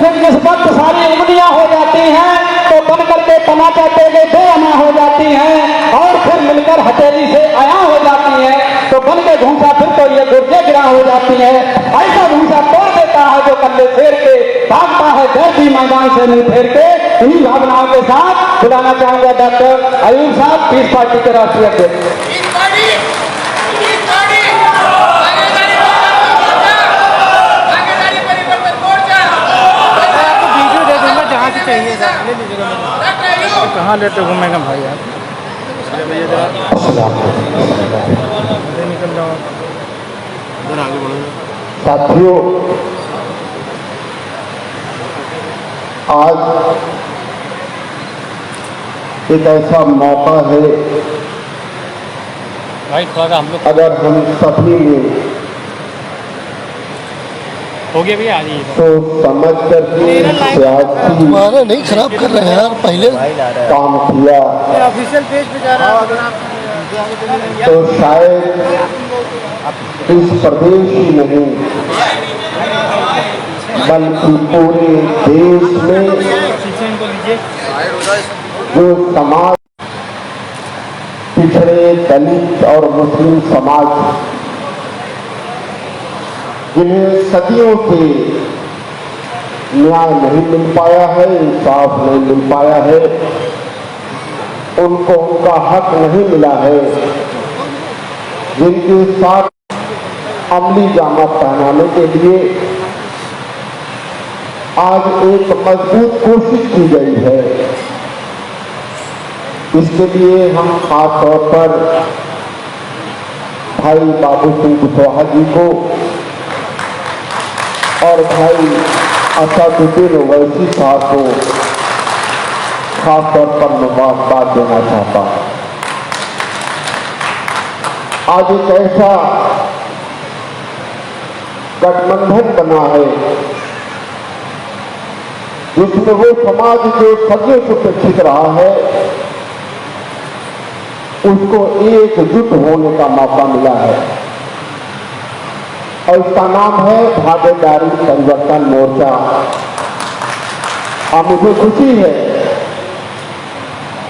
फिर जिस वक्त सारी उंगलियां हो जाती हैं तो बन करके तमाचा तेगे बेअमा हो जाती हैं और फिर मिलकर हथेली से आया हो जाती है तो बन के घूसा फिर तो ये गुर्जे गिरा हो जाती है। ऐसा घूसा तोड़ देता है जो कल्ले फेर के भागता है दर्दी मैदान से मुंह फेर के। इन्हीं भावनाओं के साथ बुलाना चाहूंगा डॉक्टर अयूब साहब, पीस पार्टी के राष्ट्रीय अध्यक्ष। चाहिए ले लीजिएगा, कहाँ लेते घूमेगा भाई आप, निकल जाओ आगे बढ़ो। साथियों, आज एक ऐसा मौका है भाई थोड़ा हम लोग अगर हम सभी में हो गया भैया आज तो समझ कर तुम्हारा नहीं खराब कर रहे हैं यार, पहले काम किया ऑफिशियल पेज पे जा रहा है तो शायद इस प्रदेश ही नहीं बल्कि पूरे देश में जो समाज पिछड़े दलित और मुस्लिम समाज जिन्हें सदियों से न्याय नहीं मिल पाया है, इंसाफ नहीं मिल पाया है, उनको उनका हक नहीं मिला है, जिनके साथ अमली जामा पहनाने के लिए आज एक मजबूत कोशिश की गई है। इसके लिए हम खास तौर पर भाई बाबू सिंह कुशवाहा जी को और भाई असादुद्दीन ओवैसी साहब को खास तौर पर मुबारकबाद देना चाहता हूं। आज एक ऐसा गठबंधन बना है जिसमें वो समाज जो सदियों से उपेक्षित रहा है उसको एकजुट होने का मौका मिला है और इसका नाम है भागीदारी परिवर्तन मोर्चा। और मुझे खुशी है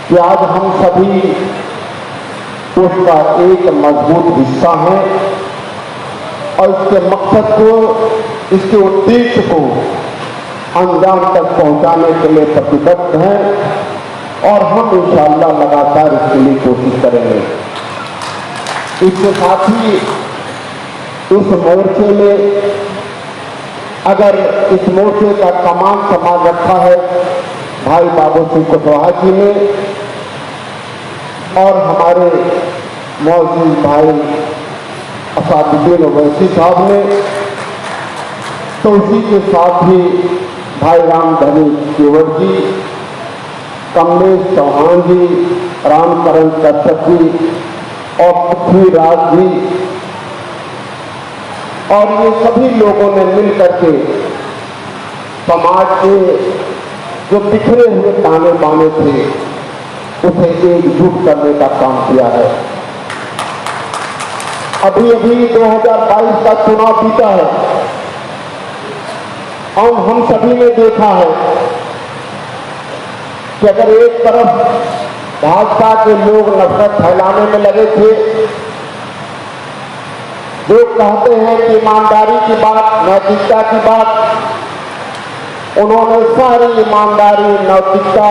कि आज हम सभी उसका एक मजबूत हिस्सा हैं और इसके मकसद को, इसके उद्देश्य को अंजाम तक पहुंचाने के लिए प्रतिबद्ध हैं और हम इंशाअल्लाह लगातार इसके लिए कोशिश करेंगे। इसके साथ ही इस मोर्चे में अगर इस मोर्चे का कमान संभाल रखा है भाई बाबू सिंह कुशवाहा जी ने और हमारे मौजूद भाई असादुद्दीन ओवैसी साहब ने, तो उसी के साथ ही भाई रामधनी केवट जी, कमलेश चौहान जी, रामकरण कश्यप जी और पृथ्वीराज जी और ये सभी लोगों ने मिलकर के समाज के जो बिखरे हुए ताने बाने थे उसे एकजुट करने का काम किया है। अभी अभी 2022 का चुनाव बीता है और हम सभी ने देखा है कि अगर एक तरफ भाजपा के लोग नफरत फैलाने में लगे थे, लोग कहते हैं कि ईमानदारी की बात, नैतिकता की बात, उन्होंने सारी ईमानदारी, नैतिकता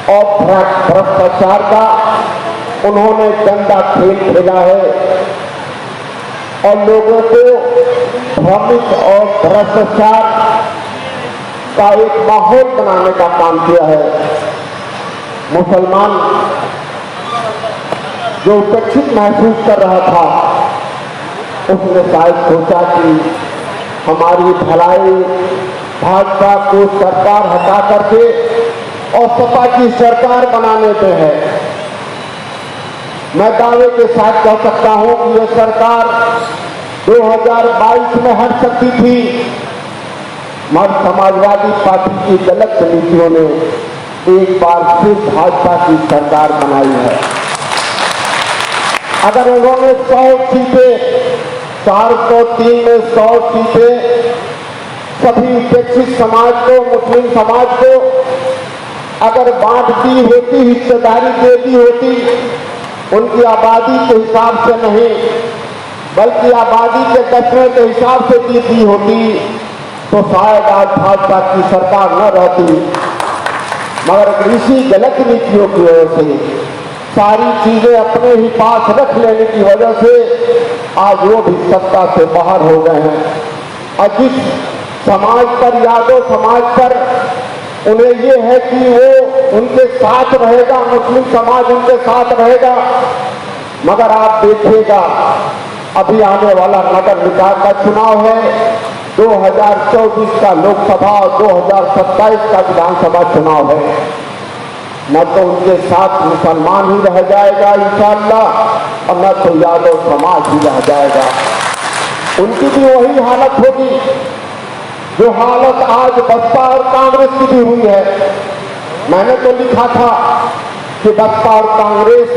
और भ्रष्टाचार का उन्होंने गंदा खेल खेला है और लोगों को भ्रमित और भ्रष्टाचार का एक माहौल बनाने का काम किया है। मुसलमान जो उपेक्षित महसूस कर रहा था उसने शायद सोचा कि हमारी भलाई भाजपा को सरकार हटा करके और सपा की सरकार बनाने पे है। मैं दावे के साथ कह सकता हूं कि यह सरकार 2022 में हट सकती थी, मगर समाजवादी पार्टी की गलत नीतियों ने एक बार फिर भाजपा की सरकार बनाई है। अगर उन्होंने 100 सीटें 403 में 100 सीटें सभी उपेक्षित समाज को, मुस्लिम समाज को अगर बांट दी होती, हिस्सेदारी दे दी होती, उनकी आबादी के हिसाब से नहीं बल्कि आबादी के दसवें के हिसाब से दी होती तो शायद आज भाजपा की सरकार न रहती। मगर इसी गलत नीतियों की वजह से, सारी चीजें अपने ही पास रख लेने की वजह से आज वो भी सत्ता से बाहर हो गए हैं। और जिस समाज पर, यादव समाज पर उन्हें ये है कि वो उनके साथ रहेगा, मुस्लिम समाज उनके साथ रहेगा, मगर आप देखिएगा अभी आने वाला नगर निकाय का चुनाव है, 2024 का लोकसभा और 2027 का विधानसभा चुनाव है। न तो उनके साथ मुसलमान ही रह जाएगा इंशाअल्लाह और न तो यादव समाज ही रह जाएगा। उनकी भी वही हालत होगी जो हालत आज बसपा और कांग्रेस की भी हुई है। मैंने तो लिखा था कि बसपा और कांग्रेस,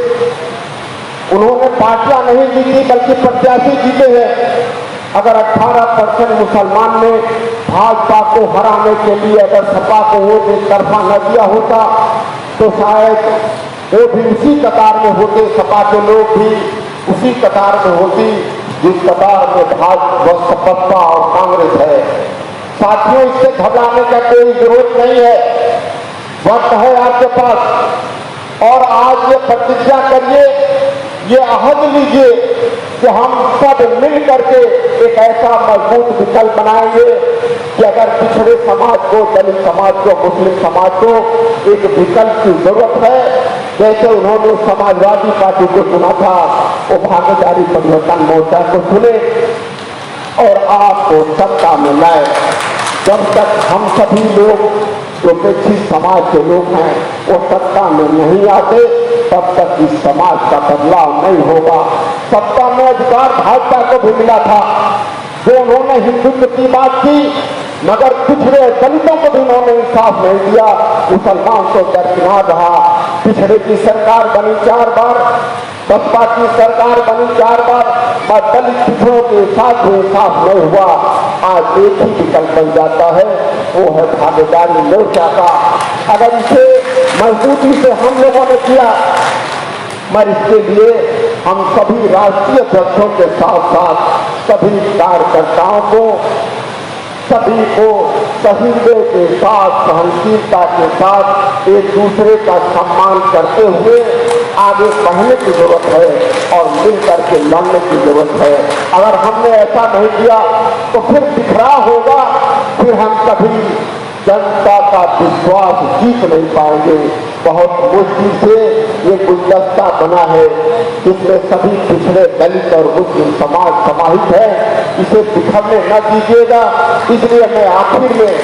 उन्होंने पार्टियां नहीं जीती बल्कि प्रत्याशी जीते हैं। अगर 18% मुसलमान ने भाजपा को हराने के लिए अगर सपा को वोट एक तरफा न दिया होता तो शायद वो भी उसी कतार में होते, सपा के लोग भी उसी कतार में होती जिस कतार में भाजपा, बसपा और कांग्रेस है। साथियों, इससे घबराने का कोई जरूरत नहीं है, वक्त है आपके पास और आज ये प्रतिज्ञा करिए, ये अहद लीजिए कि हम सब मिल करके एक ऐसा मजबूत विकल्प बनाएंगे कि अगर पिछड़े समाज को, दलित समाज को, मुस्लिम समाज को एक विकल्प की जरूरत है, जैसे उन्होंने समाजवादी पार्टी को चुना था, वो भागीदारी परिवर्तन मोर्चा को चुने और आपको सत्ता में लाए। जब तक हम सभी लोग जो उपेक्षित समाज के लोग हैं वो सत्ता में नहीं आते, तब तक इस समाज का बदलाव नहीं होगा। सत्ता में अधिकार भाजपा को भी मिला था, जो उन्होंने हिंदुत्व की बात की, मगर पिछड़े दलितों को भी उन्होंने इंसाफ नहीं दिया, मुसलमान तो दरकिनार रहा। पिछड़े की सरकार बनी 4 बार, बसपा की सरकार बनी 4 बार, और दलित पिछड़ों के साथ भी इंसाफ नहीं हुआ। आज एक ही विकल्प बन जाता है, वो है भागीदारी मोर्चा का। अगर इसे मजबूती से हम लोगों ने किया, मगर इसके लिए हम सभी राष्ट्रीय अध्यक्षों के साथ साथ सभी कार्यकर्ताओं को, सभी को सहीदे के साथ, सहनशीलता के साथ एक दूसरे का सम्मान करते हुए आगे बढ़ने की जरूरत है और मिलकर के लड़ने की जरूरत है। अगर हमने ऐसा नहीं किया तो फिर बिखराव होगा, फिर हम कभी जनता का विश्वास जीत नहीं पाएंगे। बहुत मुश्किल से ये गुलदस्ता बना है जिसमें सभी पिछड़े दलित और मुस्लिम समाज समाहित है, इसे बिखरने न दीजिएगा। इसलिए मैं आखिर में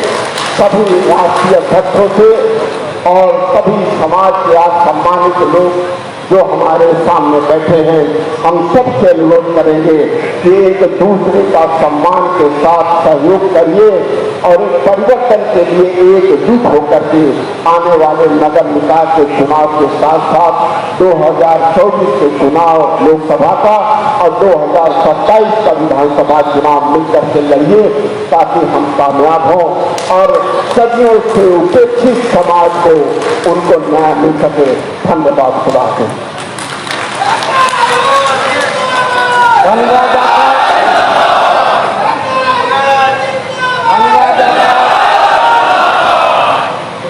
सभी राष्ट्रीय अध्यक्षों से और सभी समाज के आज सम्मानित लोग जो हमारे सामने बैठे हैं, हम सबसे अनुरोध करेंगे कि एक दूसरे का सम्मान के साथ सहयोग करिए और एक परिवर्तन के लिए एकजुट होकर के आने वाले नगर निकाय के चुनाव के साथ साथ 2024 के चुनाव लोकसभा का और 2027 का विधानसभा चुनाव मिलकर के लड़िए, ताकि हम कामयाब हों और सदियों से उपेक्षित समाज को उनको न्याय मिल सके। धन्यवाद। खुदा हाफिज़।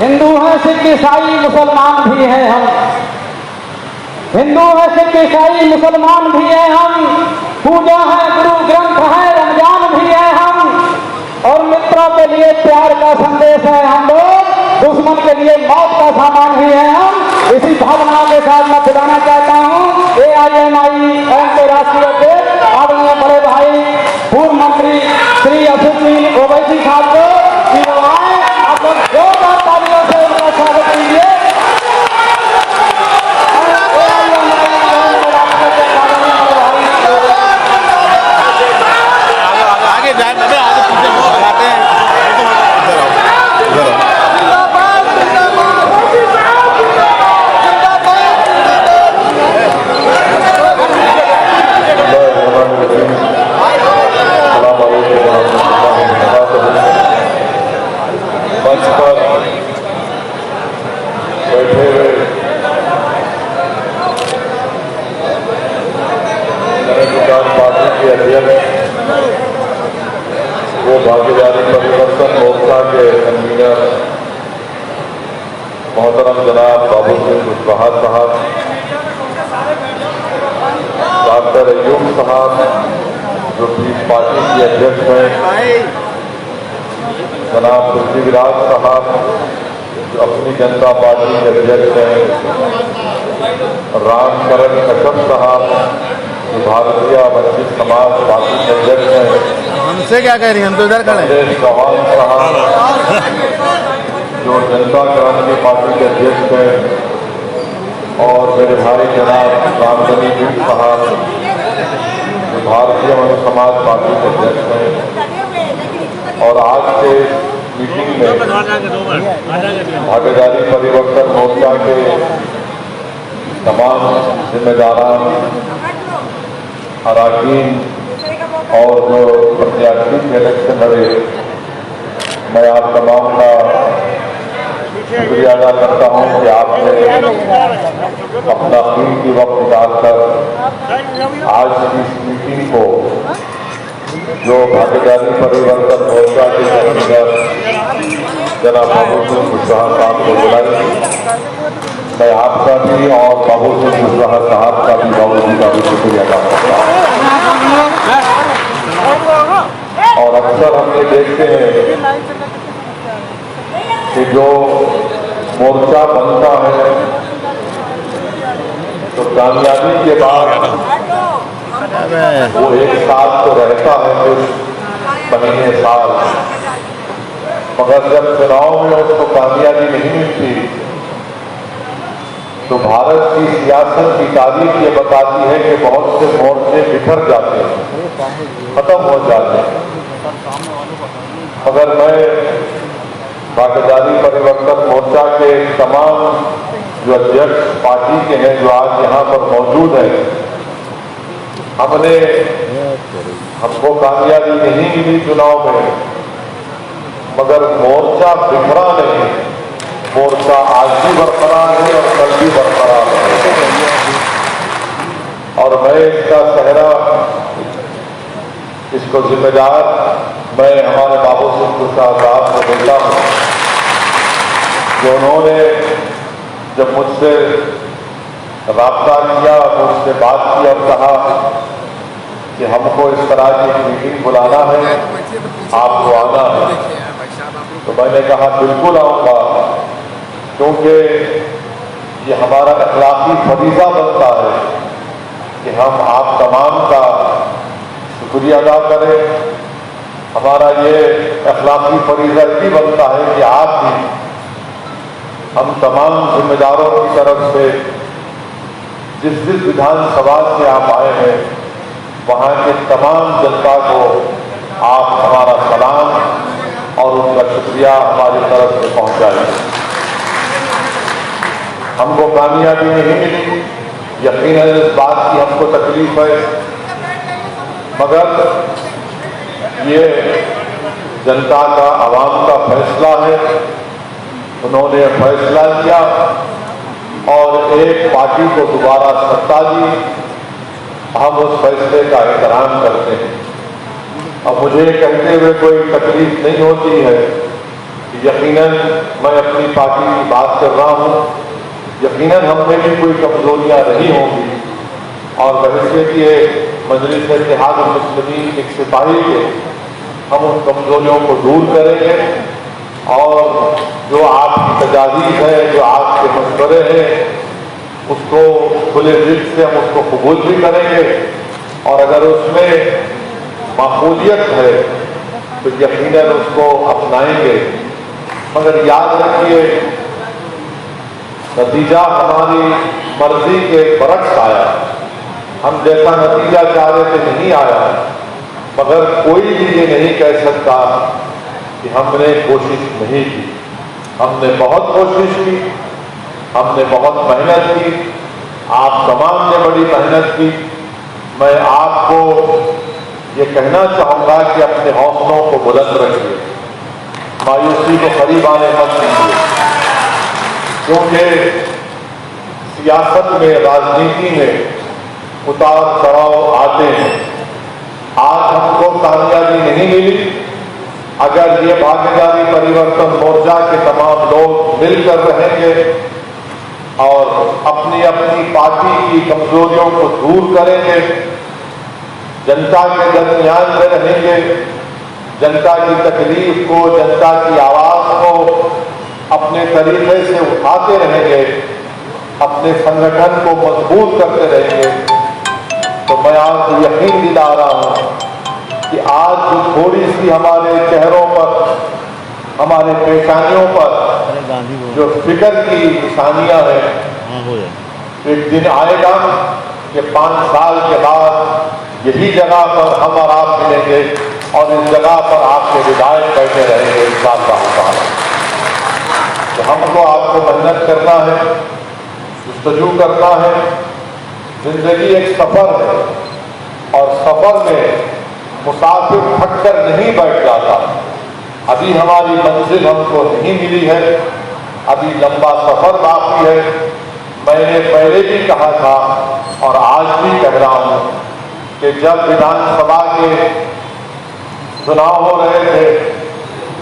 हिंदू हैं, सिख, ईसाई, मुसलमान भी हैं हम। हिंदू हैं, सिख, ईसाई, मुसलमान भी हैं हम। पूजा है, गुरु ग्रंथ है, रमजान भी है हम। और मित्रों के लिए प्यार का संदेश है हम लोग, दुश्मन के लिए मौत का सामान भी है हम। इसी भावना के साथ मैं बुलाना चाहता हूँ AIMIM के राष्ट्रीय अध्यक्ष आदरणीय बड़े भाई पूर्व मंत्री श्री असुद्दीन ओवैसी साहब को कि वो आए, आप लोग जोरदार तालियों से उनका स्वागत कीजिए। आगे जाए, आगे पीछे लगाते हैं। भागीदारी परिवर्तन मोर्चा के कन्वीनर मोहतरम जनाब बाबू सिंह कुशवाहा साहब, डॉक्टर अयूब साहब जो कि पार्टी के अध्यक्ष हैं, जनाब पृथ्वीराज साहब जो अपनी जनता पार्टी के अध्यक्ष हैं, रामकरण कश्यप साहब जो भारतीय वंचित समाज पार्टी के अध्यक्ष हैं, हमसे क्या कह रही हैं, हम तो इधर खड़े हैं। संजय चौहान साहब जो जनता क्रांति पार्टी के अध्यक्ष हैं, और मेरे भाई जनाब रामगनी सिंह साहब जो भारतीय वंचित समाज पार्टी के अध्यक्ष हैं। और आज के मीटिंग में भागीदारी परिवर्तन मोर्चा के तमाम जिम्मेदारान, अराकीन और जो प्रत्याशी के इलेक्शन लड़े, मैं आप तमाम का शुक्रिया अदा करता हूं कि आपने अपना कीमती वक्त निकालकर आज की इस मीटिंग को जो भागीदारी परिवर्तन मोर्चा के कन्वीनर जनाब बाबू सिंह कुशवाहा साहब को बुलाई। मैं आपका भी और बाबू सिंह कुशवाहा साहब का भी बाबू जी का भी शुक्रिया अदा करता हूँ। और अक्सर हम ये देखते हैं कि जो मोर्चा बनता है तो कामयाबी के बाद वो एक साथ तो रहता है कुछ महीने साल, मगर जब चुनाव में उसको कामयाबी नहीं मिलती तो भारत की सियासत की तारीख ये बताती है कि बहुत से मोर्चे बिखर जाते हैं, खत्म हो जाते हैं। मगर मैं भागीदारी परिवर्तन मोर्चा के तमाम जो अध्यक्ष पार्टी के हैं जो आज यहाँ पर मौजूद हैं, हमको कामयाबी नहीं मिली चुनाव में, मगर मोर्चा बिखरा नहीं, मोर्चा आज भी बरकरार है और कल भी बरकरार है। और मैं इसका सहरा, इसको जिम्मेदार मैं हमारे बाबू सिंह कुशवाहा साहब को देता हूं, जो उन्होंने जब मुझसे राब्ता किया, मुझसे बात की और कहा कि हमको इस तरह की मीटिंग बुलाना है, आपको आना है, तो मैंने कहा बिल्कुल आऊंगा, क्योंकि ये हमारा अखलाकी फरीजा बनता है कि हम आप तमाम का शुक्रिया अदा करें। हमारा ये अखलाकी फरीजा भी बनता है कि आप भी हम तमाम जिम्मेदारों की तरफ से जिस विधानसभा से आप आए हैं वहाँ के तमाम जनता को आप हमारा सलाम और उनका शुक्रिया हमारी तरफ से पहुँचाएं। हमको कामयाबी नहीं मिली, यकीनन इस बात की हमको तकलीफ है, मगर ये जनता का, आवाम का फैसला है। उन्होंने फैसला किया और एक पार्टी को दोबारा सत्ता दी, हम उस फैसले का एहतराम करते हैं। अब मुझे कहते हुए कोई तकलीफ नहीं होती है, यकीनन मैं अपनी पार्टी की बात कर रहा हूँ, यकीनन हम में भी कोई कमजोरियां रही होंगी और भविष्य के मजलिस इत्तेहाद मुस्लिमीन एक सिपाही के हम उन कमजोरियों को दूर करेंगे और जो आपकी तजावीज़ है, जो आपके मशवरे हैं, उसको खुले दिल से हम उसको कबूल भी करेंगे और अगर उसमें माकूलियत है तो यकीनन उसको अपनाएंगे। मगर याद रखिए, नतीजा हमारी मर्जी के बरक्स आया, हम जैसा नतीजा चाह रहे थे नहीं आया, मगर कोई भी ये नहीं कह सकता कि हमने कोशिश नहीं की। हमने बहुत कोशिश की, हमने बहुत मेहनत की, आप तमाम ने बड़ी मेहनत की। मैं आपको ये कहना चाहूँगा कि अपने हौसलों को बुलंद रखिए, मायूसी को करीब आने मत दीजिए, क्योंकि सियासत में, राजनीति में उतार चढ़ाव आते हैं। आज हमको कामयाबी नहीं मिली, अगर ये भागीदारी परिवर्तन मोर्चा के तमाम लोग मिलकर रहेंगे और अपनी अपनी पार्टी की कमजोरियों को दूर करेंगे, जनता के दरमियान में रहेंगे, जनता की तकलीफ को, जनता की आवाज को अपने तरीके से उठाते रहेंगे, अपने संगठन को मजबूत करते रहेंगे, तो मैं आपको यकीन दिला रहा हूं कि आज जो थोड़ी सी हमारे चेहरों पर, हमारे पेशानियों पर जो फिक्र की निशानियां हैं, एक दिन आएगा कि 5 साल के बाद यही जगह पर हम और आप मिलेंगे और इस जगह पर आपके विधायक बैठे रहेंगे। इस बात का हुक्म तो हमको आपको मेहनत करना है, जुस्तजू करना है। जिंदगी एक सफर है और सफर में मुसाफिर थक कर नहीं बैठ जाता। अभी हमारी मंजिल हमको नहीं मिली है, अभी लंबा सफर बाकी है। मैंने पहले भी कहा था और आज भी कह रहा हूं कि जब विधानसभा के चुनाव हो रहे थे,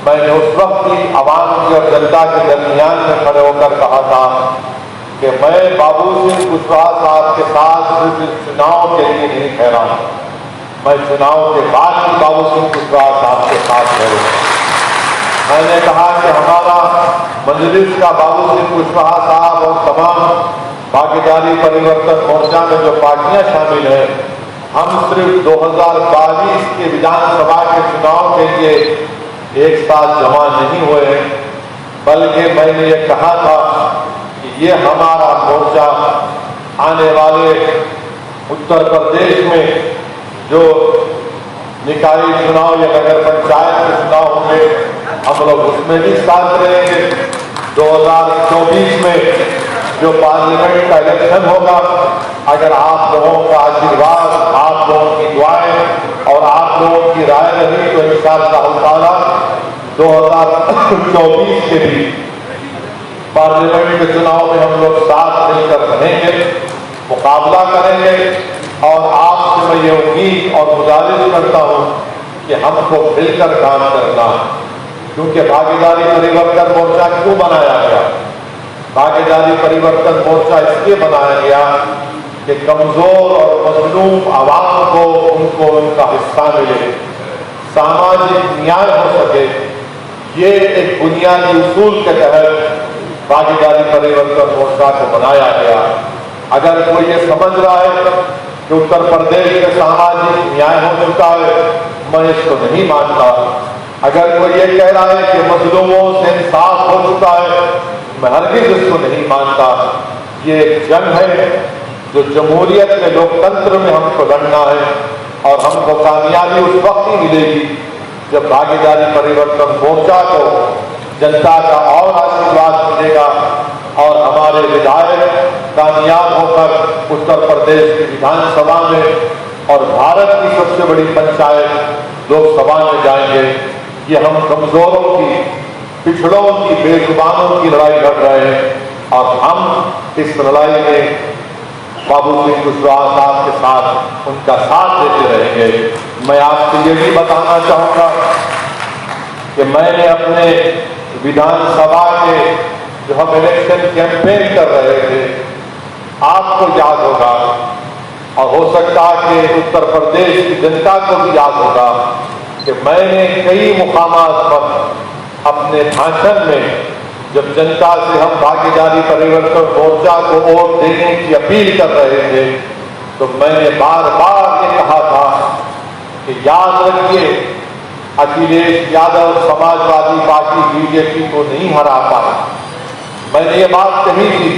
मैंने उस वक्त भी आवाम की और जनता के दरमियान में खड़े होकर कहा था कि मैं बाबू सिंह कुशवाहा साहब के साथ सिर्फ चुनाव के लिए नहीं ठहरा हूं, मैं चुनाव के बाद भी बाबू सिंह कुशवाहा साहब के साथ ठहरूंगा। मैंने कहा कि हमारा मजलिस का बाबू सिंह कुशवाहा साहब और तमाम भागीदारी परिवर्तन मोर्चा में जो पार्टियां शामिल हैं, हम सिर्फ 2022 के विधानसभा के चुनाव के लिए एक साथ जमा नहीं हुए हैं, बल्कि मैंने ये कहा था कि ये हमारा मोर्चा आने वाले उत्तर प्रदेश में जो निकाय चुनाव या नगर पंचायत के चुनाव होंगे, हम लोग उसमें भी साथ रहेंगे। 2024 में जो पार्लियामेंट का इलेक्शन होगा, अगर आप लोगों का आशीर्वाद, आप लोगों की दुआएं और आप लोगों की राय रही तो इंशाअल्लाह ताला 2024 के भी पार्लियामेंट के चुनाव में हम लोग साथ मिलकर रहेंगे, मुकाबला करेंगे। और आपसे मैं ये उम्मीद और गुजारिश करता हूं कि हमको मिलकर काम करना है, क्योंकि भागीदारी परिवर्तन मोर्चा क्यों बनाया गया? भागीदारी परिवर्तन मोर्चा इसलिए बनाया गया कि कमजोर और मजलूम आवाम को उनको उनका हिस्सा मिले, सामाजिक न्याय हो सके। ये एक बुनियादी उसूल के तहत भागीदारी परिवर्तन मोर्चा को बनाया गया। अगर कोई ये समझ रहा है कि उत्तर प्रदेश में सामाजिक न्याय हो चुका है, मैं इसको नहीं मानता। अगर कोई ये कह रहा है कि मजलूमों से इंसाफ हो चुका है, मैं हरगिज़ इसको नहीं मानता। ये एक जंग है जो जमहूरियत में, लोकतंत्र में हमको लड़ना है और हमको कामयाबी उस वक्त ही मिलेगी जब भागीदारी परिवर्तन मोर्चा को जनता का और आशीर्वाद मिलेगा और हमारे विधायक कामयाब होकर उत्तर प्रदेश की विधानसभा में और भारत की सबसे बड़ी पंचायत लोकसभा में जाएंगे। ये हम कमजोरों की, पिछड़ों की, बेजुबानों की लड़ाई लड़ रहे हैं और हम इस लड़ाई में बाबू सिंह कुशवाहा साहब के साथ उनका साथ देते रहेंगे। मैं आपसे ये भी बताना चाहूंगा कि मैंने अपने विधानसभा के जो हम इलेक्शन कैंपेन कर रहे थे, आपको याद होगा और हो सकता है कि उत्तर प्रदेश की जनता को भी याद होगा कि मैंने कई मुकामात पर अपने भाषण में जब जनता से हम भागीदारी परिवर्तन मोर्चा को वोट देने की अपील कर रहे थे, तो मैंने बार बार ये कहा था कि याद रखिए, अखिलेश यादव समाजवादी पार्टी बीजेपी को नहीं हरा पाया। मैंने ये बात कही थी।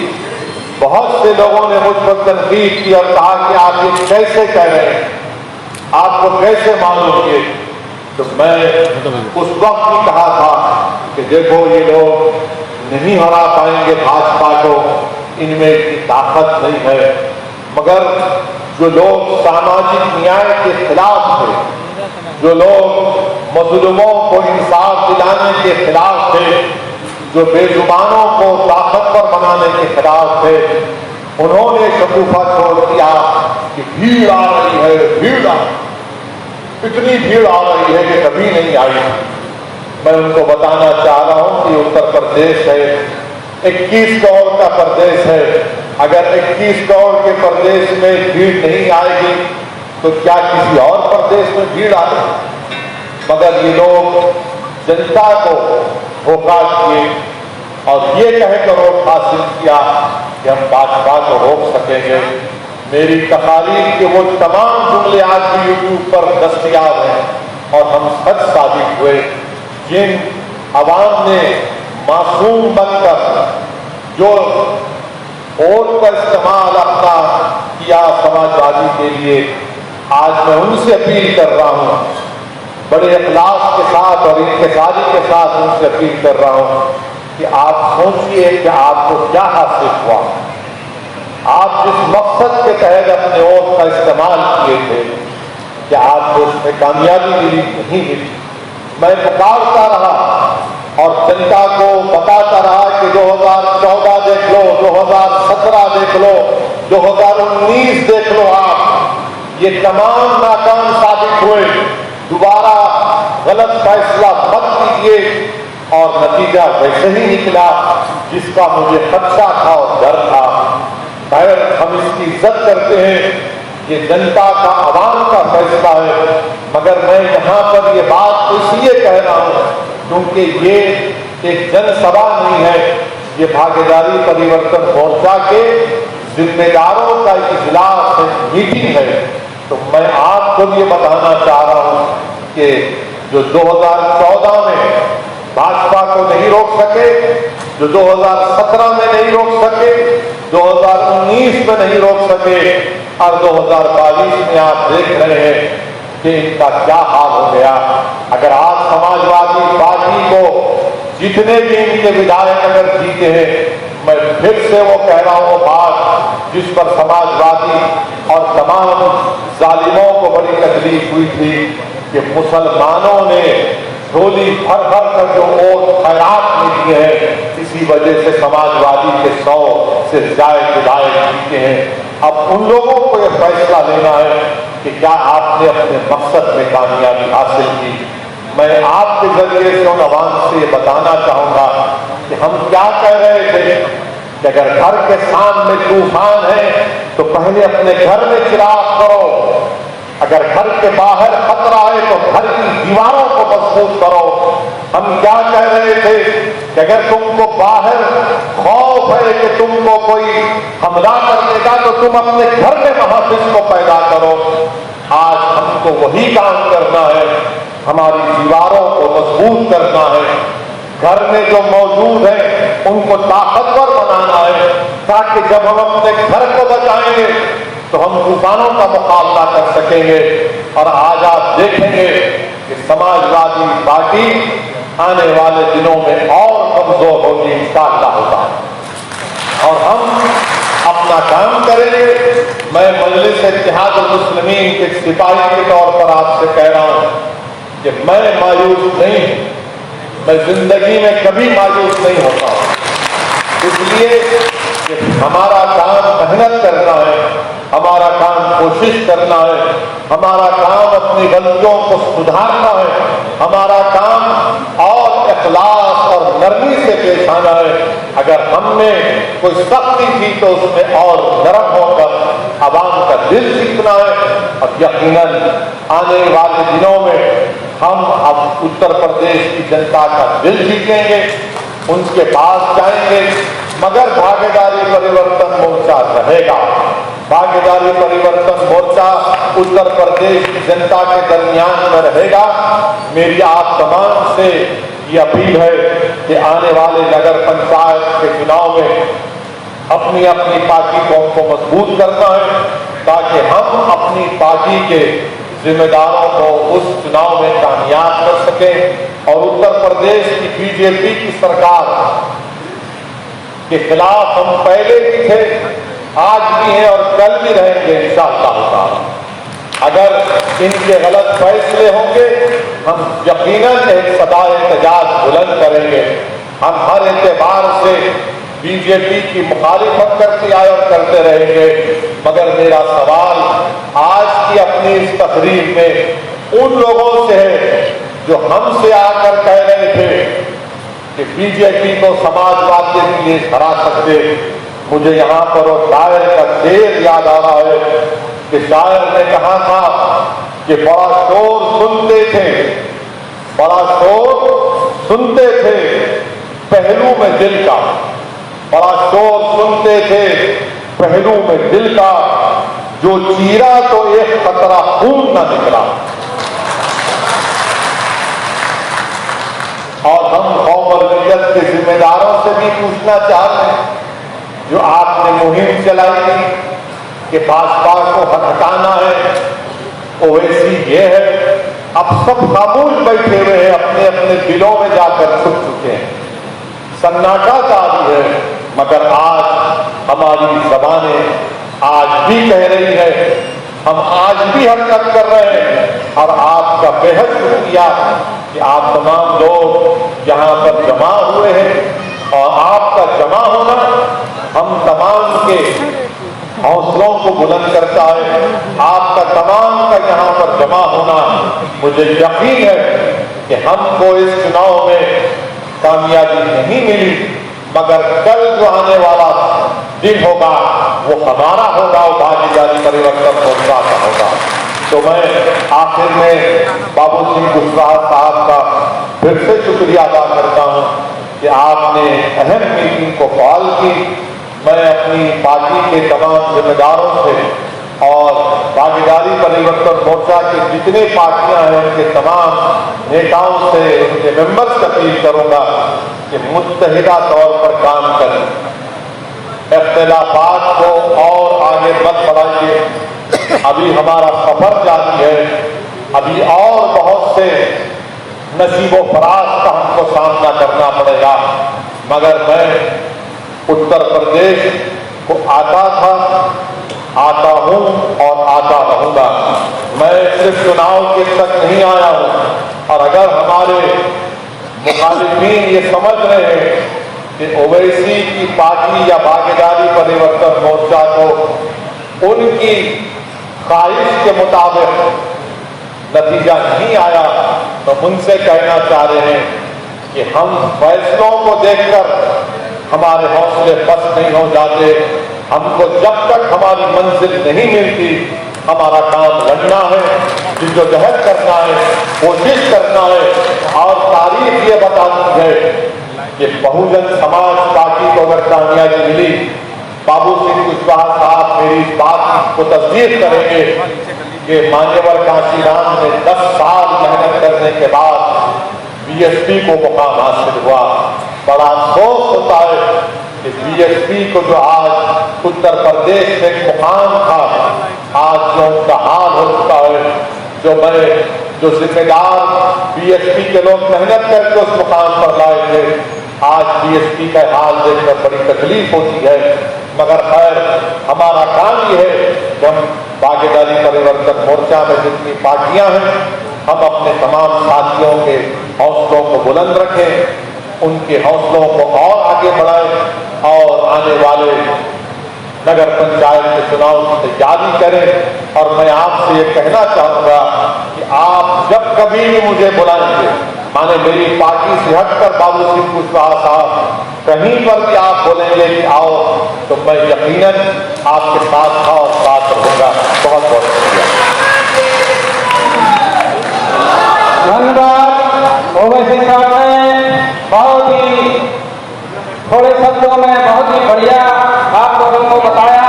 बहुत से लोगों ने मुझ पर तनकीद की और कहा कि आप ये कैसे कह रहे हैं, आपको कैसे मालूम ये? तो मैं उस वक्त भी कहा था कि देखो, ये लोग नहीं हरा पाएंगे भाजपा को, इनमें इतनी ताकत नहीं है। मगर जो लोग सामाजिक न्याय के खिलाफ थे, जो लोग मजलूमों को इंसाफ दिलाने के खिलाफ थे, जो बेजुबानों को ताकतवर बनाने के खिलाफ थे, उन्होंने शगुफा छोड़ दिया कि भीड़ आ रही है, भीड़ इतनी भीड़ आ रही है कि कभी नहीं आई। मैं उनको बताना चाह रहा हूं कि उत्तर प्रदेश है 21 करोड़ का प्रदेश है। अगर 21 करोड़ के प्रदेश में भीड़ नहीं आएगी तो क्या किसी और प्रदेश में भीड़ आएगी? मगर ये लोग जनता को धोखा किए और ये कहकर वोट हासिल किया कि हम भाजपा को रोक सकेंगे। मेरी तकारीर के वो तमाम जुमले आज भी यूट्यूब पर दस्तयाब हैं और हम सच साबित हुए। जिन अवाम ने मासूम बनकर जो वोट का इस्तेमाल अपना किया समाजवादी के लिए, आज मैं उनसे अपील कर रहा हूं, बड़े इखलास के साथ और इंतज़ारी के साथ उनसे अपील कर रहा हूं कि आप सोचिए कि आपको क्या हासिल हुआ। आप जिस मकसद के तहत अपने वोट का इस्तेमाल किए थे, क्या आपको उसमें कामयाबी मिली? नहीं मिली। मैं पुकारता रहा और जनता को बताता रहा कि 2014 देख लो, 2017 देख लो, 2019 देख लो, आप ये तमाम नाकाम साबित हुए। दोबारा गलत फैसला मत कीजिए। और नतीजा वैसे ही निकला जिसका मुझे खदशा था और डर था। खैर, हम इसकी इज्जत करते हैं, ये जनता का आवाम का फैसला है। मगर मैं यहाँ पर ये बात तो इसलिए कह रहा हूँ क्योंकि ये एक जनसभा नहीं है, ये भागीदारी परिवर्तन मोर्चा के जिम्मेदारों का इजलास है, मीटिंग है। तो मैं आपको ये बताना चाह रहा हूँ कि जो 2014 में भाजपा को नहीं रोक सके, जो 2017 में नहीं रोक सके, 2019 में नहीं रोक सके और 2022 में आप देख रहे हैं कि इनका क्या हाल हो गया। अगर आज समाजवादी पार्टी को जितने भी इनके विधायक अगर जीते हैं, मैं फिर से वो कह रहा हूँ बात जिस पर समाजवादी और तमाम जालिमों को बड़ी तकलीफ हुई थी कि मुसलमानों ने झोली भर भर कर जो वोट खैरात में दिए हैं, इसी वजह से समाजवादी के 100 से ज्यादा विधायक जीते हैं। अब उन लोगों को यह फैसला लेना है कि क्या आपने अपने मकसद में कामयाबी हासिल की। मैं आपके जरिए से उन अवाम से ये बताना चाहूंगा कि हम क्या कह रहे थे कि अगर घर के सामने तूफान है तो पहले अपने घर में चिराग करो, अगर घर के बाहर खतरा है तो घर की दीवारों को मजबूत करो। हम क्या कह रहे थे कि अगर तुमको बाहर खौफ है कि तुमको कोई हमला कर देगा तो तुम अपने घर में महफिज को पैदा करो। आज हमको वही काम करना है, हमारी दीवारों को मजबूत करना है, घर में जो मौजूद है उनको ताकतवर बनाना है, ताकि जब हम अपने घर को बचाएंगे तो हम तूफानों का मुकाबला कर सकेंगे। और आज आप देखेंगे कि समाजवादी पार्टी आने वाले दिनों में और कमजोर होगी इंशाअल्लाह होगा और हम अपना काम करेंगे। मैं मजलिस इत्तेहादुल मुस्लिमीन के सिपाही के तौर पर आपसे कह रहा हूं कि मैं मायूस नहीं, मैं जिंदगी में कभी मायूस नहीं होता हूं। इसलिए कि हमारा काम मेहनत करना है, हमारा काम कोशिश करना है, हमारा काम अपनी गलतियों को सुधारना है, हमारा काम और इखलास और नरमी से पेश आना है। अगर हमने कोई सख्ती की तो उसमें और नरम होकर आवाम का दिल जीतना है। और यकीनन आने वाले दिनों में हम अब उत्तर प्रदेश की जनता का दिल जीतेंगे, उनके पास जाएंगे, मगर भागीदारी परिवर्तन मोर्चा रहेगा। भागीदारी परिवर्तन मोर्चा उत्तर प्रदेश की जनता के दरमियान में रहेगा। मेरी आप तमाम से ये अपील है कि आने वाले नगर पंचायत के चुनाव में अपनी अपनी पार्टी को हमको मजबूत करना है, ताकि हम अपनी पार्टी के जिम्मेदारों को उस चुनाव में कामयाब कर सकें और उत्तर प्रदेश की बीजेपी की सरकार के खिलाफ हम पहले भी थे, आज भी हैं और कल भी रहेंगे इंशाअल्लाह। अगर इनके गलत फैसले होंगे हम यकीनन एक सदाए एहतजाज बुलंद करेंगे। हम हर एतबार से बीजेपी की मुखालिफत करते आए और करते रहेंगे। मगर मेरा सवाल आज की अपनी इस तकरीर में उन लोगों से है जो हमसे आकर कह रहे थे कि बीजेपी को समाजवाद के लिए हरा सकते। मुझे यहाँ पर वो शायर का शेर याद आ रहा है कि शायर ने कहा था कि बड़ा शोर सुनते थे, बड़ा शोर सुनते थे पहलू में दिल का, बड़ा शोर सुनते थे पहलू में दिल का, जो चीरा तो एक खतरा खून न निकला। और हम कौम और मिल्लत के जिम्मेदारों से भी पूछना चाहते हैं, जो आपने मुहिम चलाई थी कि भाजपा को हटाना है, ओवैसी ये है, अब सब खामोश बैठे हुए हैं, अपने अपने दिलों में जाकर छुप चुके हैं, सन्नाटा जारी है। मगर आज हमारी जबानें आज भी कह रही है, हम आज भी हरकत कर रहे हैं। और आपका बेहद शुक्रिया कि आप तमाम लोग यहाँ पर जमा हुए हैं, और आपका जमा होना हम तमाम के हौसलों को बुलंद करता है। आपका तमाम का यहाँ पर जमा होना, मुझे यकीन है कि हमको इस चुनाव में कामयाबी नहीं मिली, मगर कल जो आने वाला दिन होगा वो हमारा होगा, वो भागीदारी परिवर्तन मोर्चा का होगा। तो मैं आखिर में बाबू सिंह कुशवाहा साहब का फिर से शुक्रिया अदा करता हूँ कि आपने अहम मीटिंग को कॉल की। मैं अपनी पार्टी के तमाम जिम्मेदारों से और भागीदारी परिवर्तन मोर्चा की जितने पार्टियां हैं उनके तमाम नेताओं से, उनके मेंबर्स से अपील करूंगा कि मुत्तहिदा तौर पर काम करें, इख्तिलाफात को और आगे मत बढ़ाइए। अभी हमारा सफर जारी है, अभी और बहुत से नसीबो फराज का हमको सामना करना पड़ेगा, मगर मैं उत्तर प्रदेश को आता था, आता हूं और आता रहूंगा। मैं सिर्फ चुनाव के तक नहीं आया हूं। और अगर हमारे मुखालिफिन ये समझ रहे हैं कि ओवैसी की पार्टी या भागीदारी परिवर्तन मोर्चा को उनकी ख्वाहिश के मुताबिक नतीजा नहीं आया, तो उनसे कहना चाह रहे हैं कि हम फैसलों को देखकर हमारे हौसले बस नहीं हो जाते। हमको जब तक हमारी मंजिल नहीं मिलती, हमारा काम लड़ना है, जिद्दोजहद करना है, कोशिश करना है। और तारीख ये बताती है कि बहुजन समाज पार्टी को अगर कामयाबी मिली, बाबू सिंह कुशवाहा साहब मेरी इस बात को तस्दीक करेंगे कि मान्यवर कांशीराम ने 10 साल मेहनत करने के बाद बीएसपी को मुकाम हासिल हुआ। बड़ा अफसोस होता है कि बीएसपी को जो आज उत्तर प्रदेश में एक मुकाम था, आज जो उनका हाल हो चुका है, जो जिम्मेदार बीएसपी के लोग मेहनत करके उस मुकाम पर लाए थे, आज बीएसपी का हाल देखकर बड़ी तकलीफ होती है। मगर खैर, हमारा काम ये है कि हम भागीदारी परिवर्तन मोर्चा में जितनी पार्टियां हैं, हम अपने तमाम साथियों के हौसलों को बुलंद रखें, उनके हौसलों को और आगे बढ़ाएं और आने वाले नगर पंचायत के चुनाव की तैयारी करें। और मैं आपसे ये कहना चाहूंगा कि आप जब कभी भी मुझे बुलाएंगे, माने मेरी पार्टी से हटकर बाबू सिंह कुशवाहा साहब कहीं पर भी आप बोलेंगे कि आओ, तो मैं यकीनन आपके साथ था और साथ रहूंगा। बहुत बहुत शुक्रिया। धन्यवाद। ओवैसी साहब ने बहुत ही थोड़े शब्दों में बहुत ही बढ़िया आप लोगों को बताया।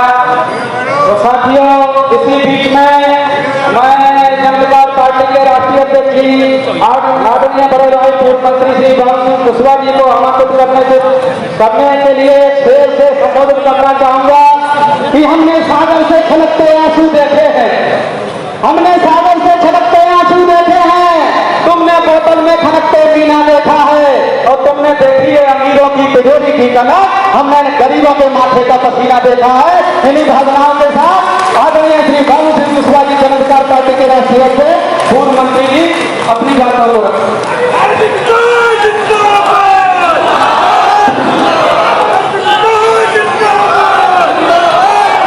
तो साथियों, इसी बीच में मैं जनता पार्टी के राष्ट्रीय अध्यक्ष श्री आदरणीय बड़े भाई पूर्व मंत्री श्री बाबू सिंह कुशवाहा जी को आमंत्रित करने के लिए शेर से संबोधित करना चाहूंगा कि हमने सागर से छलकते आंसू देखे हैं, हमने सागर से छलकते आंसू देखे हैं। तुमने बोतल में खनकते पीना देखा है, और तुमने देखी है अमीरों की तिजोरी की कनक, हमने गरीबों के माथे का पसीना देखा है। इन्हीं भावनाओं के साथ आदरणीय श्री बाबू सिंह कुशवाहा जी जन अधिकार पार्टी के राष्ट्रीय अध्यक्ष पूर्व मंत्री जी अपनी बातों को रखें।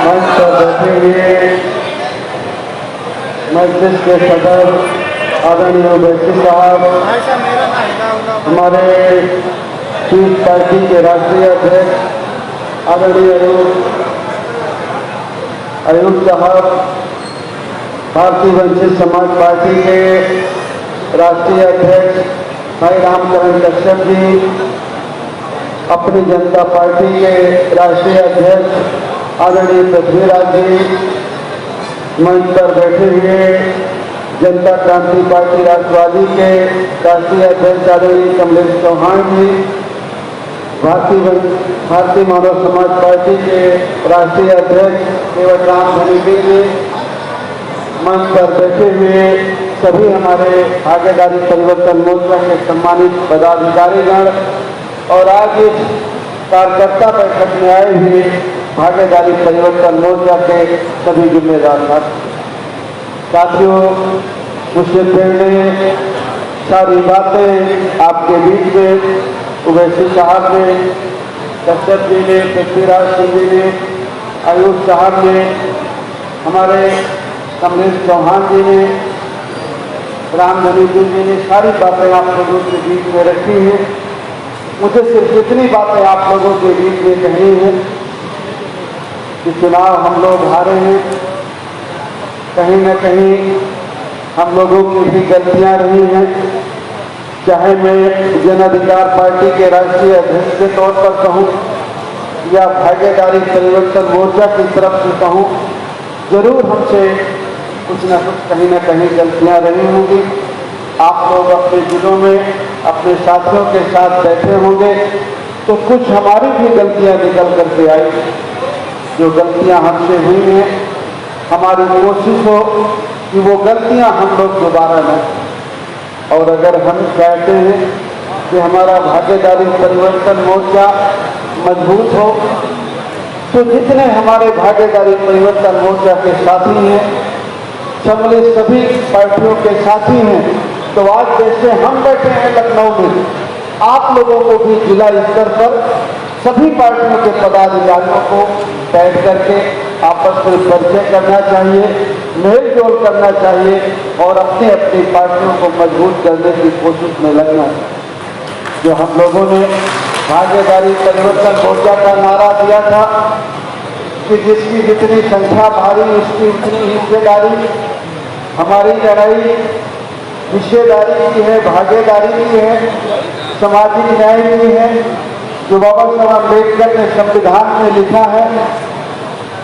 मंच पर बैठे हुए मस्जिद के सदर आदरणीय ओवैसी साहब, हमारे पीस पार्टी के राष्ट्रीय अध्यक्ष आदरणीय अयूब साहब, भारतीय वंचित समाज पार्टी के राष्ट्रीय अध्यक्ष भाई रामचरण कश्यप जी, अपनी जनता पार्टी के राष्ट्रीय अध्यक्ष आदरणीय पृथ्वीराज जी, मंच पर बैठे हुए जनता क्रांति पार्टी राष्ट्रवादी के राष्ट्रीय अध्यक्ष आदरणीय कमलेश चौहान जी, भारतीय मानव समाज पार्टी के राष्ट्रीय अध्यक्ष केवट राम धनीवी जी, मंच पर बैठे हुए सभी हमारे भागीदारी परिवर्तन मोर्चा के सम्मानित पदाधिकारीगण और आज इस कार्यकर्ता बैठक में आए हुए भागीदारी परिवर्तन मोर्चा के सभी जिम्मेदार साथियों, मुझसे पहले सारी बातें आपके बीच में उवैसी साहब ने, कश्यप जी ने, पृथ्वीराज सिंह जी ने, आयुष साहब ने, हमारे कमलेश चौहान जी ने, रामधनी जी ने सारी बातें आप लोगों के बीच में रखी हैं। मुझे सिर्फ इतनी बातें आप लोगों के बीच में कहनी है कि चुनाव हम लोग हारे हैं, कहीं न कहीं हम लोगों की भी गलतियां रही हैं। चाहे मैं जन अधिकार पार्टी के राष्ट्रीय अध्यक्ष के तौर पर कहूं या भागीदारी परिवर्तन मोर्चा की तरफ से कहूं, जरूर हमसे कुछ न कुछ कहीं न कहीं गलतियां रही होंगी। आप लोग अपने जिलों में अपने साथियों के साथ बैठे होंगे तो कुछ हमारी भी गलतियां निकल करके आई। जो गलतियां हमसे हुई हैं, हमारी कोशिश हो कि वो गलतियां हम लोग दोबारा न, और अगर हम चाहते हैं कि हमारा भागीदारी परिवर्तन मोर्चा मजबूत हो तो जितने हमारे भागीदारी परिवर्तन मोर्चा के साथी हैं, सम्मिलित सभी पार्टियों के साथी हैं, तो आज जैसे हम बैठे हैं लखनऊ में, आप लोगों को भी जिला स्तर पर सभी पार्टियों के पदाधिकारियों को बैठ करके आपस में परिचय करना चाहिए, मेल जोल करना चाहिए और अपनी अपनी पार्टियों को मजबूत करने की कोशिश में लगना चाहिए। जो हम लोगों ने भागीदारी परिवर्तन मोर्चा का नारा दिया था कि जिसकी जितनी संख्या भारी उसकी उतनी हिस्सेदारी, हमारी लड़ाई हिस्सेदारी की है, भागीदारी की है, सामाजिक न्याय की है। जो बाबा साहब अम्बेडकर ने संविधान में लिखा है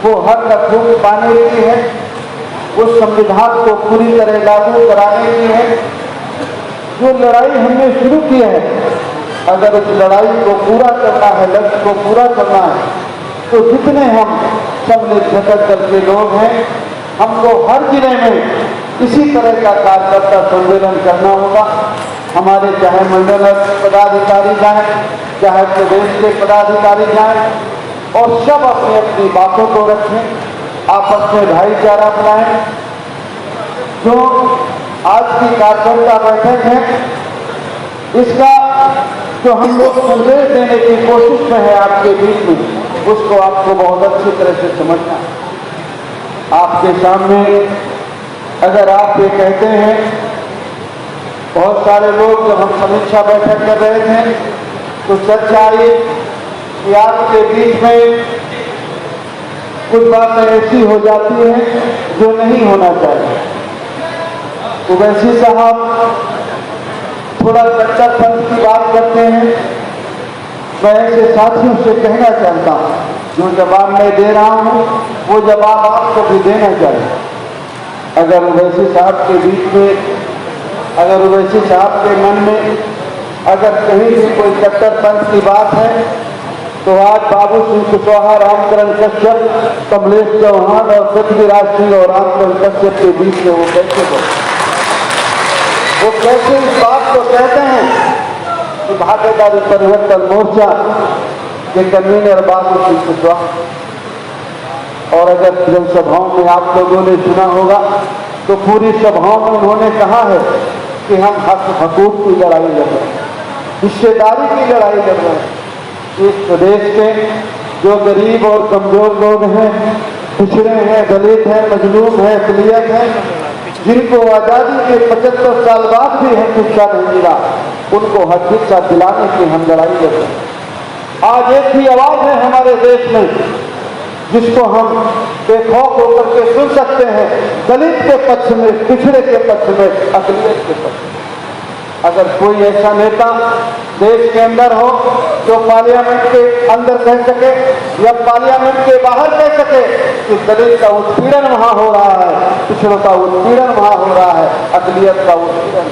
वो हर लखूक पाने की है, उस संविधान को पूरी तरह लागू कराने की है। जो लड़ाई हमने शुरू की है, अगर उस लड़ाई को पूरा करना है, लक्ष्य को पूरा करना है, तो जितने हम सम्मिलित घटक दल के लोग हैं, हमको हर जिले में इसी तरह का कार्यकर्ता सम्मेलन करना होगा। हमारे चाहे मंडल पदाधिकारी जाएं, चाहे प्रदेश के पदाधिकारी जाएं, और सब अपनी अपनी बातों को रखें, आपस में भाईचारा बनाएं। जो आज की कार्यकर्ता बैठक है, इसका जो हम लोग संदेश देने की कोशिश में है आपके बीच में, उसको आपको बहुत अच्छी तरह से समझना है। आपके सामने अगर आप ये कहते हैं, बहुत सारे लोग जब हम समीक्षा बैठक कर रहे थे तो चर्चा आई कि आपके बीच में कुछ बातें ऐसी हो जाती हैं जो नहीं होना चाहिए। उवैसी साहब थोड़ा कट्टरपंथ की बात करते हैं। मैं ऐसे साथियों से कहना चाहता हूँ, जो जवाब मैं दे रहा हूँ वो जवाब आपको भी देना चाहिए। अगर उवैसी साहब के बीच में, अगर उवैसी साहब के मन में अगर कहीं भी कोई कट्टरपंथ की बात है तो आज बाबू सिंह कुशवाहा, रामचरण कश्यप, कमलेश चौहान और पृथ्वीराज सिंह और रामचरण कश्यप के बीच में वो कैसे इस बात को कहते हैं कि भागीदारी परिवर्तन मोर्चा के कन्वीनर बाबू सिंह कुशवाहा। और अगर जनसभाओं में आप लोगों ने सुना होगा तो पूरी सभाओं में उन्होंने कहा है कि हम हक हकूक की लड़ाई लड़ रहे हैं, हिस्सेदारी की लड़ाई लड़ रहे हैं। इस प्रदेश के जो गरीब और कमजोर लोग हैं, पिछड़े हैं, दलित हैं, मजलूम हैं, अक़लियत हैं, जिनको आज़ादी के 75 साल बाद भी हक शिक्षा नहीं मिला, उनको हक शिक्षा दिलाने की हम लड़ाई लड़ रहे हैं। आज एक ही आवाज है हमारे देश में जिसको हम बेखौफ होकर के सुन सकते हैं, दलित के पक्ष में, पिछड़े के पक्ष में, अकलियत के पक्ष में। अगर कोई ऐसा नेता देश के अंदर हो जो पार्लियामेंट के अंदर कह सके या पार्लियामेंट के बाहर कह सके कि दलित का उत्पीड़न वहां हो रहा है, पिछड़ों का उत्पीड़न वहां हो रहा है, अकलियत का उत्पीड़न,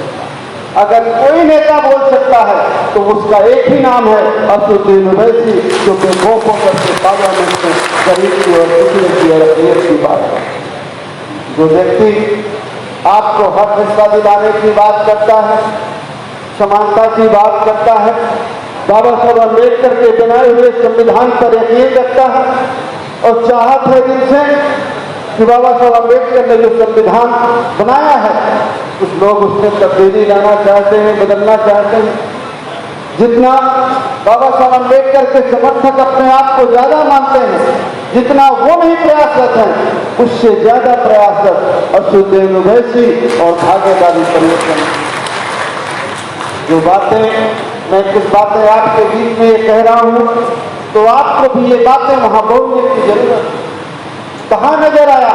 अगर कोई नेता बोल सकता है तो उसका एक ही नाम है असदुद्दीन ओवैसी, जो बेखौफ होकर के पार्लियामेंट में गरीब की और पिछड़े की और अकलियत की बात है। जो व्यक्ति आपको हक हिस्सा दिलाने की बात करता है, समानता की बात करता है, बाबा साहब अम्बेडकर के बनाए हुए संविधान पर यकीन रखता है और चाहत है दिल से कि बाबा साहब अम्बेडकर ने जो संविधान बनाया है कुछ लोग उसमें तब्दीली लाना चाहते हैं, बदलना चाहते हैं। जितना बाबा साहब अम्बेडकर के समर्थक अपने आप को ज्यादा मानते हैं, जितना वो नहीं प्रयासरत हैं, उससे ज्यादा प्रयासरत असदुद्दीन ओवैसी और भागीदारी परिवर्तन। जो बातें मैं कुछ बातें आपके बीच में ये कह रहा हूं तो आपको भी ये बातें वहां बोलने की जरूरत है। कहां नजर आया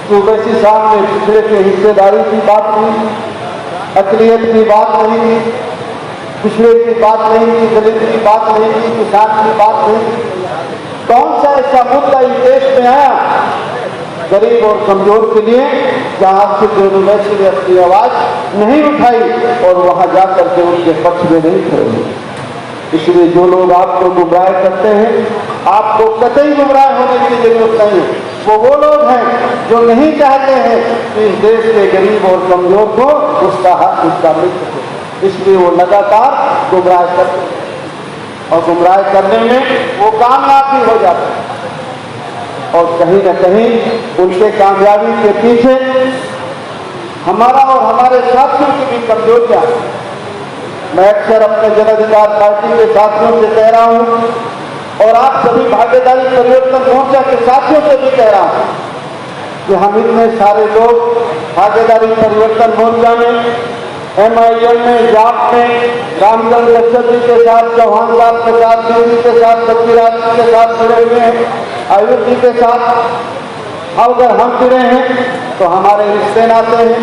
कि ओवैसी साहब ने पिछड़े के हिस्सेदारी की बात नहीं, अकलियत की बात नहीं की, पिछड़े की बात नहीं की, दलित की बात नहीं की, किसान की बात नहीं की। कौन सा ऐसा मुद्दा इस देश में आया गरीब और कमजोर के लिए जहां असदुद्दीन ओवैसी ने अपनी आवाज नहीं उठाई और वहां जाकर के उनके पक्ष में नहीं खड़े हुए। इसलिए जो लोग आपको गुमराह करते हैं, आपको कतई गुमराह होने की जरूरत नहीं है। वो लोग हैं जो नहीं चाहते हैं कि इस देश के गरीब और कमजोर को उसका हक, उसका मित्र हो। इसलिए वो लगातार गुमराह करते हैं और गुमराह करने में वो कामयाब भी हो जाते हैं। और कहीं न कहीं उनके कामयाबी के पीछे हमारा और हमारे साथियों की भी कमजोरियां। मैं अक्सर अपने जन अधिकार पार्टी के साथियों से कह रहा हूं और आप सभी भागीदारी परिवर्तन मोर्चा के साथियों से भी कह रहा हूं कि हम इतने सारे लोग भागीदारी परिवर्तन मोर्चा में, MIM में, जाप में, रामचंद्र लक्ष्मण जी के साथ, चौहान साहब प्रसाद सिंह जी के साथ, पृथ्वीराज जी के साथ जुड़े हुए हैं, आयुष जी के साथ। अब अगर हम जुड़े हैं तो हमारे रिश्ते नाते हैं,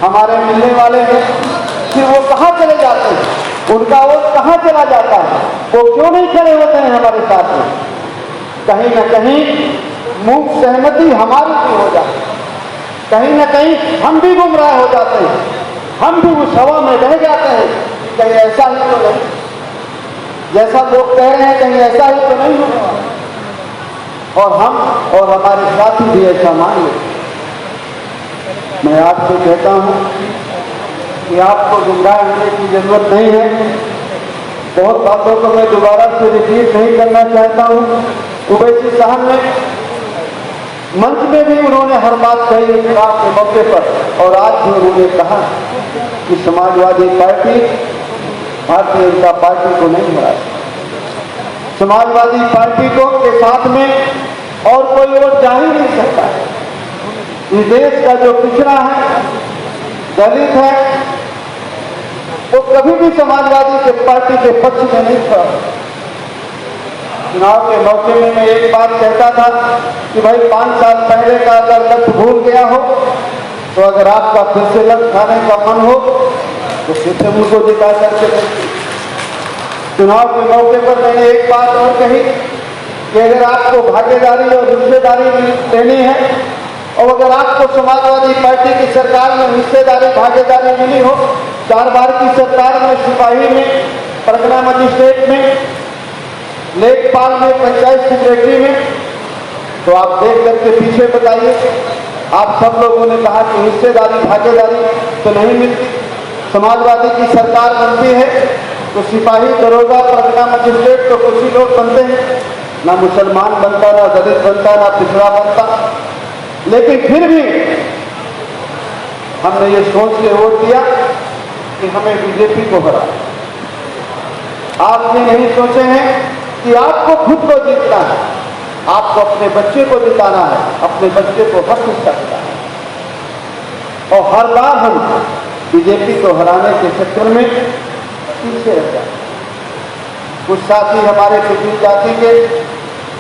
हमारे मिलने वाले हैं, फिर वो कहाँ चले जाते हैं, उनका वोट कहाँ चला जाता है, वो क्यों नहीं खड़े होते हैं हमारे साथ में। कहीं न कहीं मूक सहमति हमारी भी हो जाती है, कहीं न कहीं हम भी गुमराह हो जाते हैं, हम भी उस हवा में रह जाते हैं कि कहीं ऐसा ही तो नहीं, जैसा लोग कह रहे हैं कहीं ऐसा ही तो नहीं होगा, और हम और हमारे साथी भी ऐसा मान लेते। मैं आपसे कहता हूं कि आपको गुमराह होने की जरूरत नहीं है। बहुत बातों को मैं दोबारा से रिपीट नहीं करना चाहता हूं। ओवैसी साहब ने मंच में भी उन्होंने हर बात कही चुनाव के मौके पर, और आज भी उन्होंने कहा कि समाजवादी पार्टी भारतीय जनता पार्टी को नहीं हरा सकती। समाजवादी पार्टी को के साथ में और कोई और जा ही नहीं सकता है। इस देश का जो पिछड़ा है, दलित है, वो कभी भी समाजवादी के पार्टी के पक्ष में नहीं खड़ा। चुनाव के मौके में मैं एक बात कहता था कि भाई 5 साल पहले का अगर लक्ष्य भूल गया हो तो अगर आपका फिर से लक्ष्य खाने का मन हो तो फिर से मुझको जिता करके। चुनाव के मौके पर मैंने एक बात और कही कि अगर आपको भागीदारी और हिस्सेदारी लेनी है और अगर आपको समाजवादी पार्टी की सरकार में हिस्सेदारी भागीदारी मिली हो, 4 बार की सरकार में, सिपाही में, परगना मजिस्ट्रेट में, लेखपाल में, पंचायत सेक्रेटरी में, तो आप देख करके पीछे बताइए। आप सब लोगों ने कहा कि हिस्सेदारी भागीदारी तो नहीं मिलती। समाजवादी की सरकार बनती है तो सिपाही, दरोगा, परगना मजिस्ट्रेट तो कुछ ही लोग बनते हैं, ना मुसलमान बनता, ना दलित बनता, ना पिछड़ा बनता। लेकिन फिर भी हमने ये सोच के वोट दिया कि हमें बीजेपी को हरा। आप ये नहीं सोचे हैं कि आपको खुद को जीतना है, आपको अपने बच्चे को जिताना है, अपने बच्चे को हक हिस्सा दिलाना है। और हर बार हम बीजेपी को हराने के चक्कर में पीछे रह जाते। कुछ साथी हमारे पिछड़ी जाति के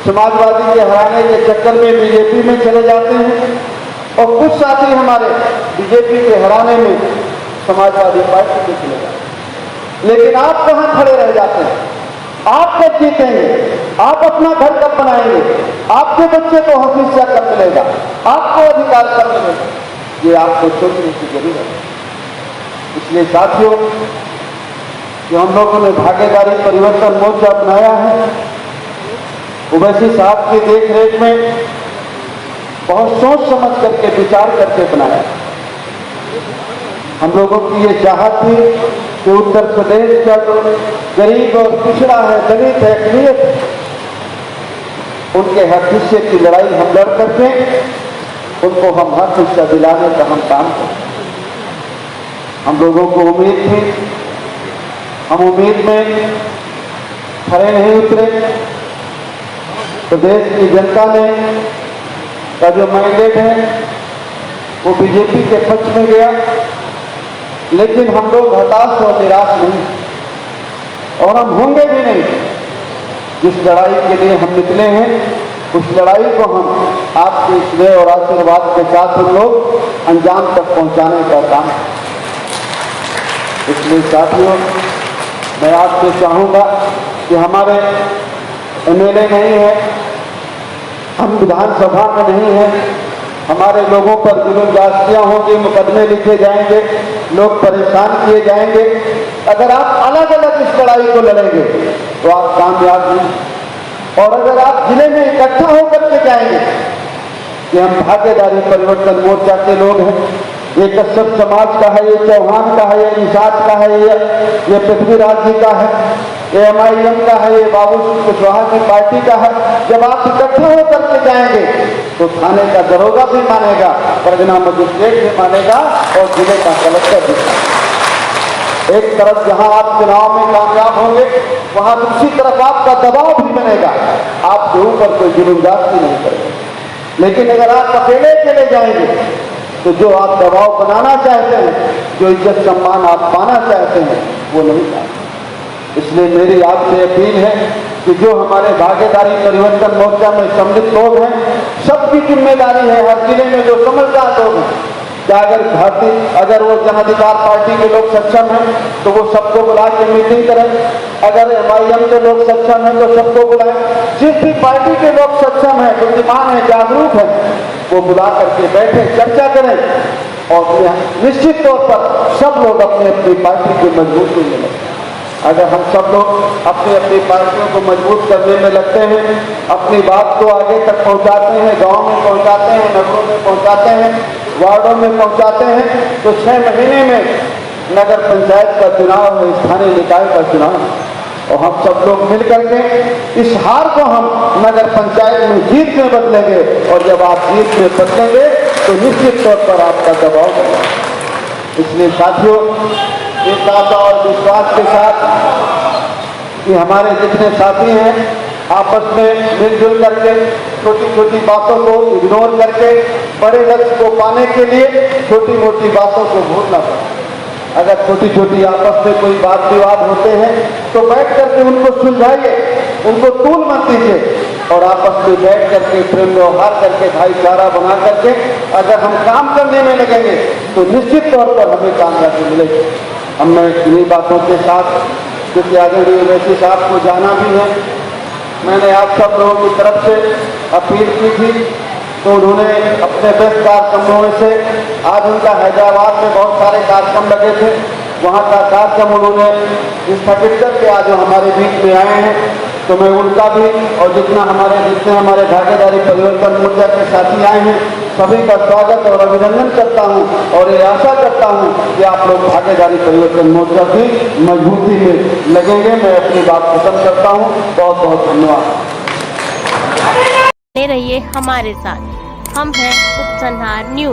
समाजवादी के हराने के चक्कर में बीजेपी में चले जाते हैं और कुछ साथी हमारे बीजेपी के हराने में समाजवादी पार्टी में चले जाते हैं। लेकिन आप कहां खड़े रह जाते हैं? आप कब जीतेंगे? आप अपना घर कब बनाएंगे? आपके बच्चे को हक हिस्सा कब मिलेगा? आपको अधिकार कब मिलेगा? ये आपको सोचने की जरूरत है। इसलिए साथियों, जो हम लोगों ने भागीदारी परिवर्तन मोर्चा अपनाया है, ओवैसी साहब की देखरेख में बहुत सोच समझ करके विचार करके बनाया। हम लोगों की ये चाहत थी कि उत्तर प्रदेश का जो गरीब और पिछड़ा है, दलित है, अकलियत है, उनके हक हिस्से की लड़ाई हम लड़ करके उनको हम हक हिस्सा दिलाने का हम काम करें। हम लोगों को उम्मीद थी, हम उम्मीद में खरे नहीं उतरे। प्रदेश की जनता ने का जो मैंडेट है वो बीजेपी के पक्ष में गया, लेकिन हम लोग हताश और निराश नहीं और हम होंगे भी नहीं। जिस लड़ाई के लिए हम निकले हैं उस लड़ाई को हम आपके स्नेह और आशीर्वाद के साथ हम लोग अंजाम तक पहुंचाने का काम। इसलिए साथियों, मैं आपसे चाहूंगा कि हमारे एमएलए नहीं है, हम विधानसभा में नहीं हैं, हमारे लोगों पर जुल्म जास्तियां होंगी, मुकदमे लिखे जाएंगे, लोग परेशान किए जाएंगे। अगर आप अलग अलग इस लड़ाई को लड़ेंगे तो आप कामयाब नहीं। और अगर आप जिले में इकट्ठा होकर के जाएंगे कि हम भागीदारी परिवर्तन मोर्चा के लोग हैं, ये कश्यप समाज का है, ये चौहान का है, ये निषाद का है, ये पृथ्वीराज जी का है, ये MIM का है, ये बाबू कुशवाहा की पार्टी का है। जब आप इकट्ठे होकर के जाएंगे तो थाने का दरोगा भी मानेगा, परगना मजिस्ट्रेट भी मानेगा और जिले का कलेक्टर भी मानेगा। एक तरफ जहां आप चुनाव में कामयाब होंगे, वहां दूसरी तरफ आपका दबाव भी बनेगा, आपके ऊपर कोई जुल्मजाती नहीं करेगा। लेकिन अगर आप अकेले चले जाएंगे तो जो आप दबाव बनाना चाहते हैं, जो इज्जत सम्मान आप पाना चाहते हैं, वो नहीं पाएंगे। इसलिए मेरी आपसे अपील है कि जो हमारे भागीदारी परिवर्तन मोर्चा में सम्मिलित लोग हैं, सबकी जिम्मेदारी है, हर जिले में जो समझदार लोग हैं, क्या अगर वो जन अधिकार पार्टी के लोग सक्षम हैं तो वो सबको बुला के मीटिंग करें, अगर MIM के लोग सक्षम हैं तो सबको बुलाएं। जिस भी पार्टी के लोग सक्षम हैं, बुद्धिमान है, जागरूक है, वो बुला करके बैठे, चर्चा करें और निश्चित तौर पर सब लोग अपनी अपनी पार्टी की मजबूती में लगते हैं। अगर हम सब लोग अपनी अपनी पार्टियों को मजबूत करने में लगते हैं, अपनी बात को आगे तक पहुंचाते हैं, गांव में पहुंचाते हैं, नगरों में पहुंचाते हैं, वार्डों में पहुंचाते हैं, तो 6 महीने में नगर पंचायत का चुनाव है, स्थानीय निकाय का चुनाव, और हम सब लोग मिलकर के इस हार को हम नगर पंचायत में जीत में बदलेंगे। और जब आप जीत में बदलेंगे तो निश्चित तौर पर आपका दबाव बढ़ेगा। इसलिए साथियों, इस आशा और विश्वास के साथ कि हमारे जितने साथी हैं आपस में मिलजुल करके छोटी छोटी बातों को इग्नोर करके बड़े लक्ष्य को पाने के लिए छोटी मोटी बातों को भूलना पड़ता। अगर छोटी छोटी आपस में कोई बात विवाद होते हैं तो बैठ करके उनको सुलझाइए, उनको तूल मत दीजिए और आपस में बैठ करके प्रेम व्यवहार करके भाईचारा बना करके अगर हम काम करने में लगेंगे तो निश्चित तौर पर हमें कामयाबी मिलेगी। हमने इन्हीं बातों के साथ, क्योंकि आदरणीय ओवैसी साहब को जाना भी है, मैंने आप सब लोगों की तरफ से अपील की थी तो उन्होंने अपने व्यस्त कार्यक्रमों में से आज उनका हैदराबाद में बहुत सारे कार्यक्रम लगे थे, वहाँ का कार्यक्रम उन्होंने स्थगित करके आज हमारे बीच में आए हैं। तो मैं उनका भी और जितने हमारे भागीदारी परिवर्तन मोर्चा के साथी आए हैं सभी का स्वागत और अभिनंदन करता हूं और ये आशा करता हूं कि आप लोग भागीदारी परिवर्तन मोर्चा की मजबूती में लगेंगे। मैं अपनी बात खत्म करता हूं। बहुत बहुत धन्यवाद। रहिए हमारे साथ, हम हैं उपसंहार न्यूज।